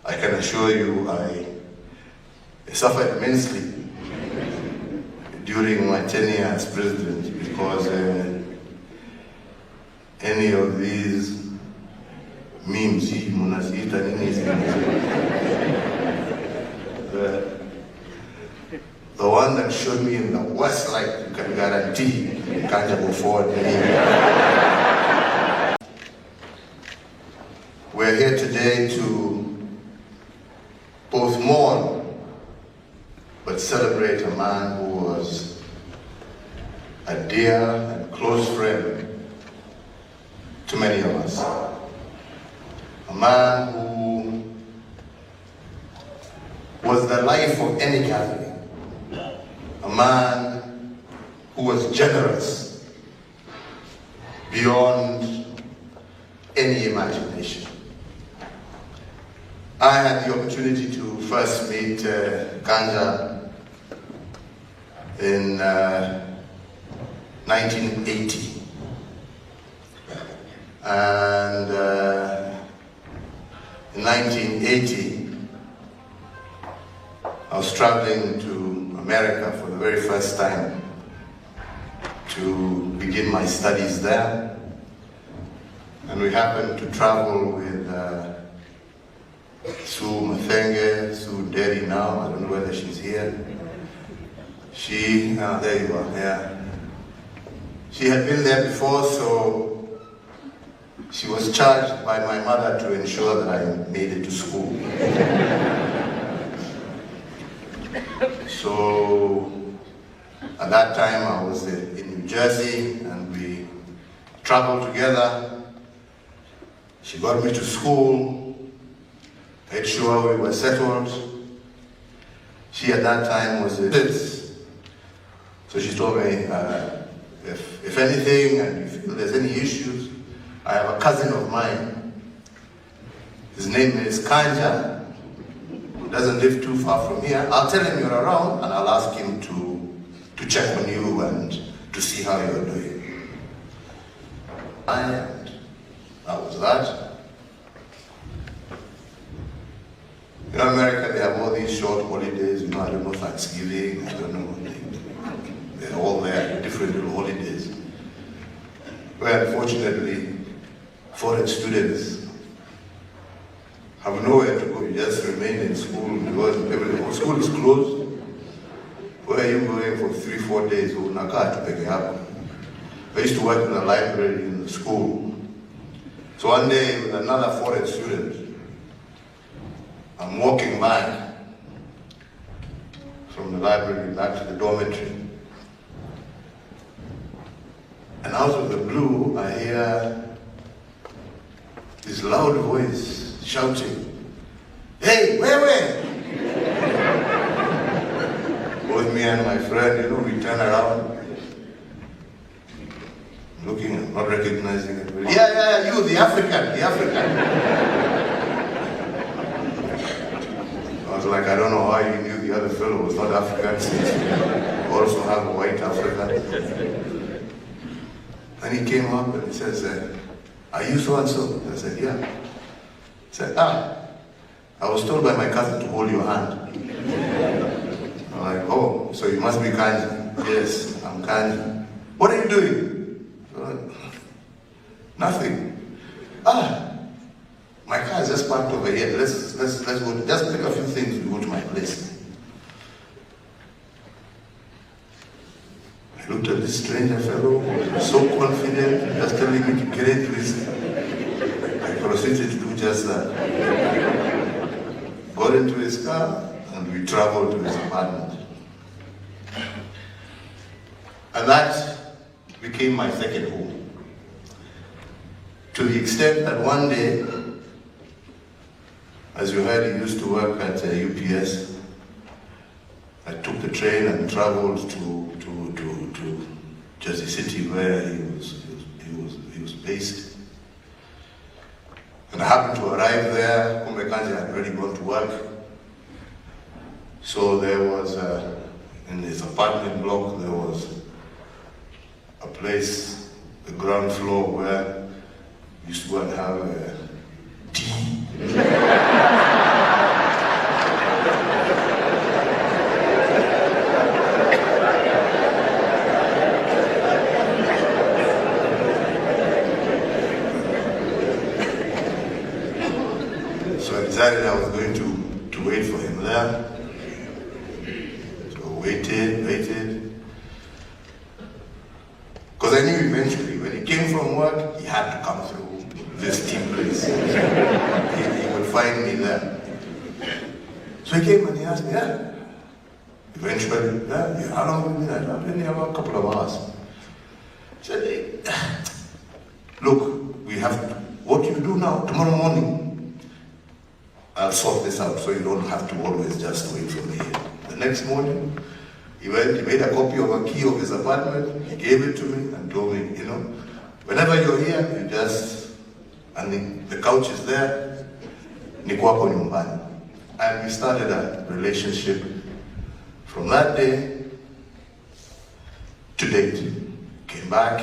I can assure you I suffered immensely during my tenure as president, because any of these memes, the one that showed me in the worst light, you can guarantee you can't go forward anymore. We're here today to both mourn but celebrate a man who was a dear and close friend to many of us. A man who was the life of any Catholic. A man who was generous beyond any imagination. I had the opportunity to first meet Kanja in 1980. And in 1980, I was traveling to America for the very first time to begin my studies there. And we happened to travel with Sue Mathenge, Sue Derry now, I don't know whether she's here. There you are, yeah. She had been there before, so she was charged by my mother to ensure that I made it to school. So at that time I was in New Jersey and we traveled together. She got me to school, made sure we were settled. She at that time was a nurse. So she told me, if anything and if there's any issues, I have a cousin of mine. His name is Kanja, who doesn't live too far from here. I'll tell him you're around and I'll ask him to check on you and to see how you're doing. And that was that. In America, they have all these short holidays, I don't know, Thanksgiving, I don't know. They're all there, different little holidays. Where unfortunately, foreign students have nowhere to go. You just remain in school because school is closed. Where are you going for 3-4 days? I used to work in the library in the school. So one day with another foreign student, I'm walking back from the library back to the dormitory. And out of the blue, I hear this loud voice shouting, "Hey, where?" Both me and my friend, we turn around, looking, not recognizing it. Yeah, you, the African. I was like, I don't know how you knew the other fellow was not African, since we also have a white African. And he came up and he says, "Are you so-and-so?" I said, "Yeah." He said, "I was told by my cousin to hold your hand." I'm like, "Oh, so you must be Kanja." "Yes, I'm Kanja." "What are you doing?" "Nothing." "My car is just parked over here. Let's go, just pick a few things and go to my place." I looked at this stranger fellow, so confident, just telling me to get into his. I proceeded to do just that. Got into his car and we traveled to his apartment. And that became my second home. To the extent that one day, as you heard, he used to work at UPS. I took the train and traveled to Jersey City, where he was based. And I happened to arrive there. Kumbe Kanja had already gone to work. So there was, in his apartment block, there was a place, the ground floor, where we used to go and have tea. So I decided I was going to wait for him there. So waited. Because I knew eventually when he came from work, he had to come through this team place. He would find me there. So he came and he asked me, yeah. Eventually, yeah, how long have you been at? I've been here about a couple of hours. He said, hey, look, we have to, what you do now, tomorrow morning, I'll sort this out so you don't have to always just wait for me here. The next morning, he went, he made a copy of a key of his apartment, he gave it to me and told me, you know, whenever you're here, you just, and the couch is there, ni kwako nyumbani. And we started a relationship from that day to date. Came back,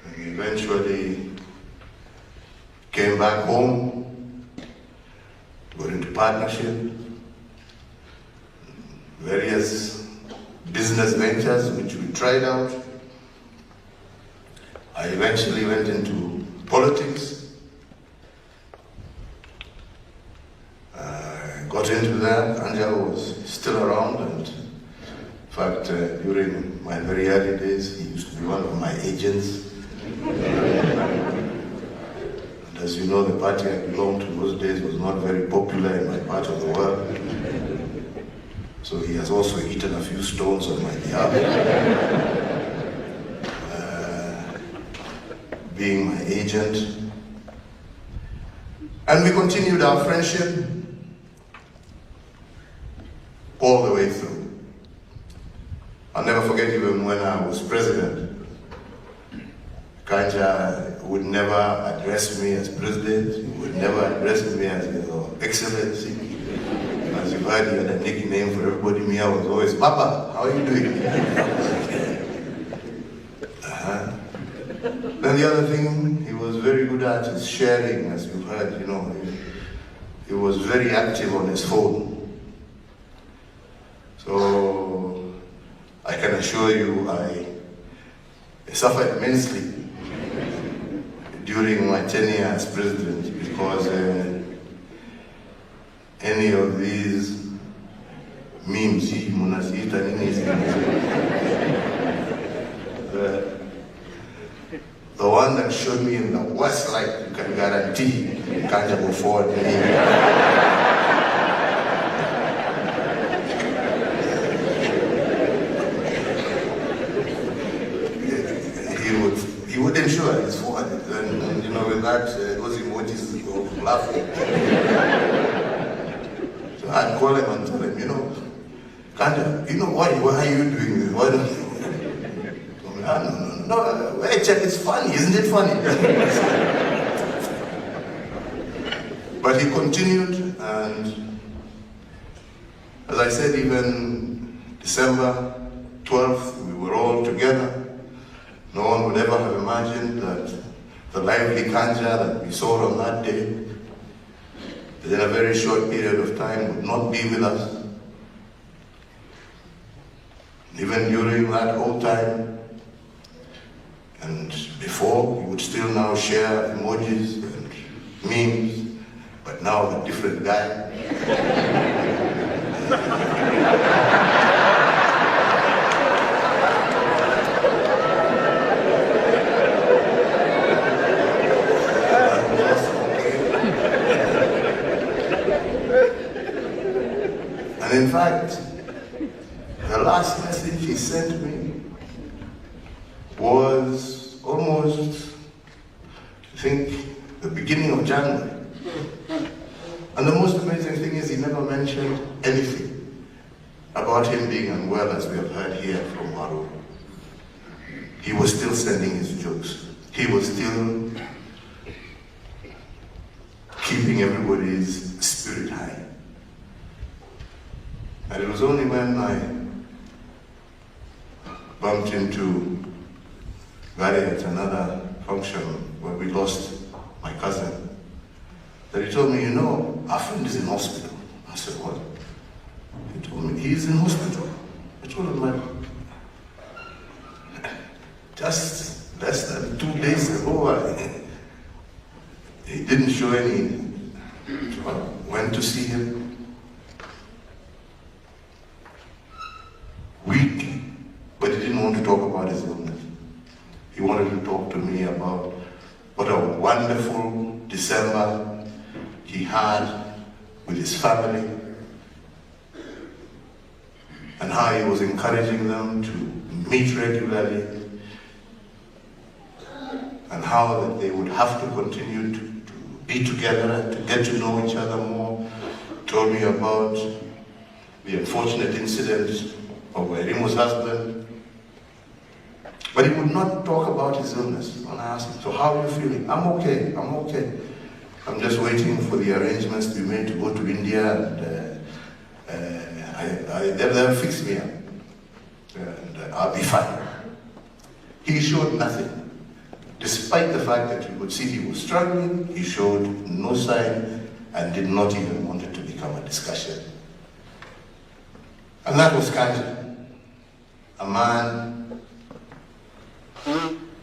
and we eventually came back home, got into partnership, various business ventures which we tried out. I eventually went into politics. Got into that. Anja was still around, and in fact, during my very early days, he used to be one of my agents. And as you know, the party I belonged to those days was not very popular in my part of the world. So he has also eaten a few stones on my behalf. Being my agent. And we continued our friendship all the way through. I'll never forget even when I was president. Kanja would never address me as president. He would never address me as Your Excellency. As you heard, he had a nickname for everybody. Me, I was always, Papa, how are you doing? Then the other thing he was very good at is sharing, as you heard, you know. He was very active on his phone. So I can assure you I suffered immensely during my tenure as president, because any of these memes, the one that showed me in the worst light, you can guarantee you can't go forward he would ensure he's forward, and you know, with that, those emojis of laughing. So I'd call him and tell him, you know, Kanja, you know why are you doing this? Why don't you? No, wait, it's funny, isn't it funny? But he continued, and as I said, even December 12th, we were all together. No one would ever have imagined that the lively Kanja that we saw on that day, within a very short period of time, would not be with us. Even during that whole time, and before, we would still now share emojis and memes, but now a different guy. And in fact, the last message he sent me was almost, I think, the beginning of January. And the most amazing thing is he never mentioned anything about him being unwell, as we have heard here from Uhuru. He was still sending his jokes. He was still keeping everybody's spirit high. And it was only when I bumped into Gary at another function where we lost my cousin, that he told me, you know, our friend is in hospital. I said, what? He told me, he's in hospital. I told him, like, just less than 2 days ago, he didn't show any went to see him, weak, but he didn't want to talk about his illness. He wanted to talk to me about what a wonderful December he had with his family, and how he was encouraging them to meet regularly, and how that they would have to continue to be together and to get to know each other more. Told me about the unfortunate incident of Wairimu's husband. But he would not talk about his illness. And I asked him, so how are you feeling? I'm okay, I'm okay. I'm just waiting for the arrangements to be made to go to India, and they'll fix me up. And I'll be fine. He showed nothing. Despite the fact that you could see he was struggling, he showed no sign and did not even want it to become a discussion. And that was Kanja, a man,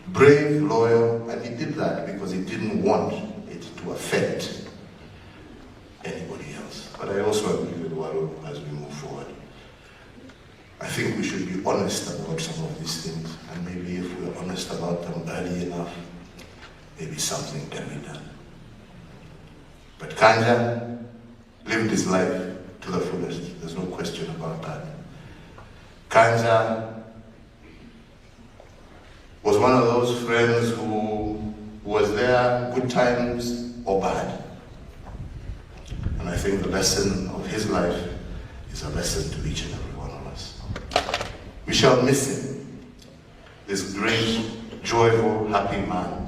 brave, loyal, and he did that because he didn't want it to affect anybody else. But I also agree with Waru as we move forward. I think we should be honest about some of these things, and maybe if we're honest about them early enough, maybe something can be done. But Kanja lived his life to the fullest. There's no question about that. Kanja was one of those friends who was there good times or bad. And I think the lesson of his life is a lesson to each and every one of us. We shall miss him, this great, joyful, happy man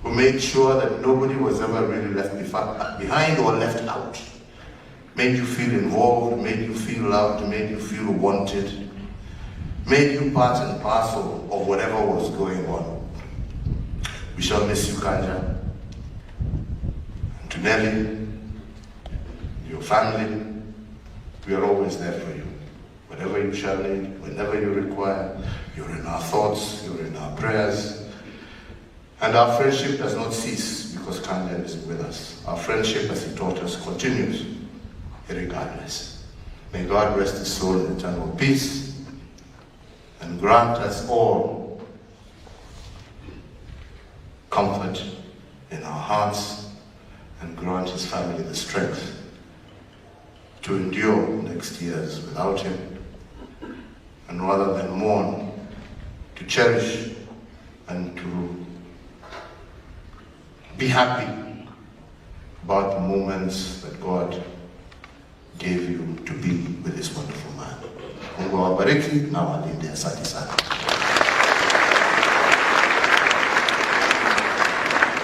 who made sure that nobody was ever really left behind or left out. Made you feel involved, made you feel loved, made you feel wanted, made you part and parcel of whatever was going on. We shall miss you, Kanja. And to Nelly, your family, we are always there for you. Whatever you shall need, whenever you require, you're in our thoughts, you're in our prayers. And our friendship does not cease because Kanja is with us. Our friendship, as he taught us, continues regardless. May God rest his soul in eternal peace and grant us all comfort in our hearts, and grant his family the strength to endure next years without him, and rather than mourn, to cherish and to be happy about the moments that God gave you to be with this wonderful man. Mungu awabariki na walinde. Asante sana.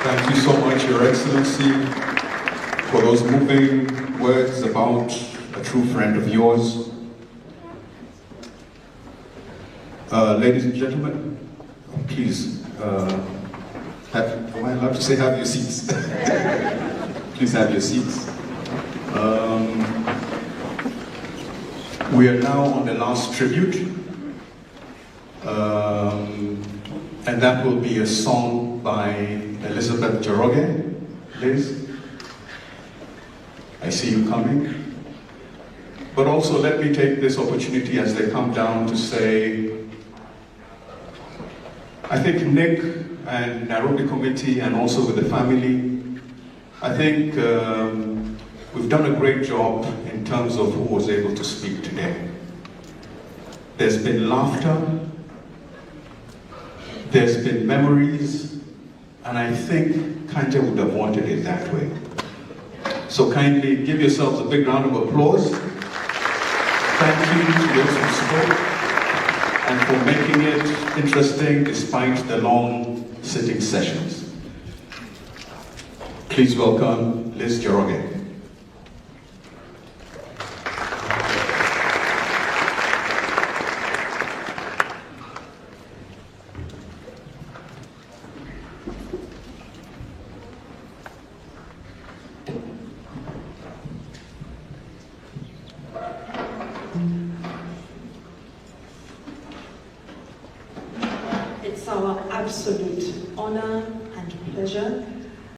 Thank you so much, Your Excellency, for those moving words about a true friend of yours. Ladies and gentlemen, please, am I allowed to say have your seats? Please have your seats. We are now on the last tribute, and that will be a song by Elizabeth Njoroge. Liz, I see you coming. But also let me take this opportunity as they come down to say, I think Nick and Nairobi Committee and also with the family, I think we've done a great job in terms of who was able to speak today. There's been laughter, there's been memories, and I think Kanja would have wanted it that way. So kindly give yourselves a big round of applause. Thank you to those who spoke and for making it interesting despite the long sitting sessions. Please welcome Liz Njoroge. It's our absolute honor and pleasure